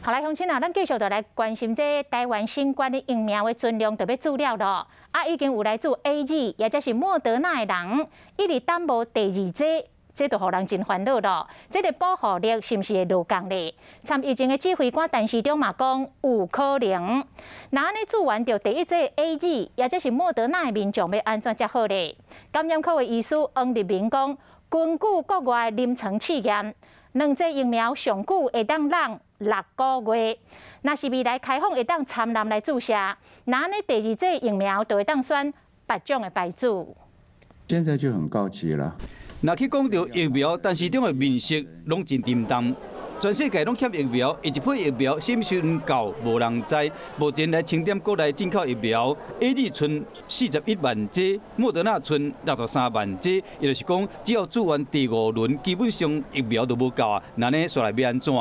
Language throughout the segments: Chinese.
好来，乡亲啊，咱继续就来关心这台湾新冠的疫苗的存量特别资料咯。已经有来自 AZ 也就是莫德纳的人，一直等无第二剂。 这就互人真烦恼咯。这个保护力是毋是会落降咧？参疫情的指挥官陈时中嘛讲有可能。那安尼做完着第一剂 AZ， 也就是莫德纳的民众要安怎才好咧？感染科的医师王立明讲，根据国外临床试验，两剂疫苗上久会当让6个月。若是未来开放会当参人来注射，那安尼第二剂疫苗就会当选8种的牌子。现在就很高级了。 若去讲到疫苗，陈时中的面色拢真沉淡。全世界拢缺疫苗，一批疫苗什么时阵到，无人知。目前来清点国内进口疫苗 ，AZ 存41万剂，莫德纳存63万剂，也就是讲，只要做完第5轮，基本上疫苗都无够啊。那呢，说来要安怎？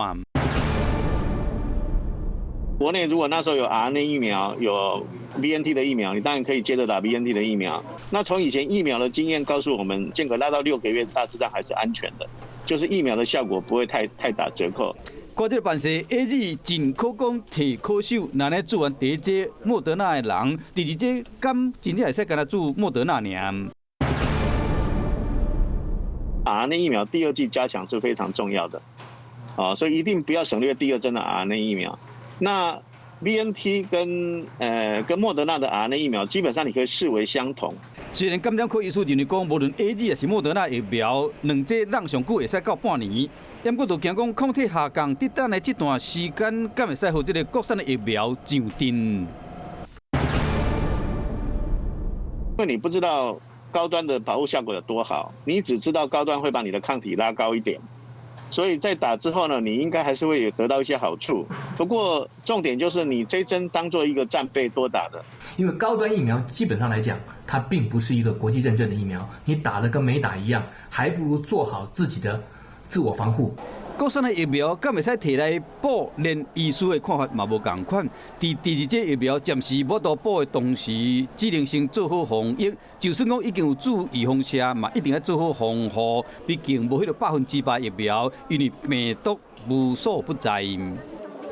国内如果那时候有 RNA 疫苗，有 BNT 的疫苗，你当然可以接着打 BNT 的疫苗。那从以前疫苗的经验告诉我们，间隔拉到6个月，大致上还是安全的，就是疫苗的效果不会太打折扣。看这个办事 ，AZ 真可讲摕可守，那呢做完第一剂莫德纳的人，第二剂敢真正会使跟他做莫德纳尔。RNA 疫苗第2剂加强是非常重要的，所以一定不要省略第2针的 RNA 疫苗。那 BNT 跟莫德纳的 RNA 疫苗，基本上你可以视为相同。虽然感染科医师认为讲，无论 AZ 还是莫德纳疫苗，两剂让上久会使到半年，但过就惊讲抗体下降，伫等的这段时间，敢会使互这个国产的疫苗上阵？因为你不知道高端的保护效果有多好，你只知道高端会把你的抗体拉高一点。 所以在打之后呢，你应该还是会有得到一些好处。不过重点就是你这针当做一个战备多打的。因为高端疫苗基本上来讲，它并不是一个国际认证的疫苗，你打了跟没打一样，还不如做好自己的自我防护。 国产的疫苗敢会使摕来补，连医师的看法嘛无共款。第2剂疫苗暂时无多补的同时，只能先做好防疫。就算讲已经有注预防车，嘛一定要做好防护。毕竟无迄个100%疫苗，因为病毒无所不在。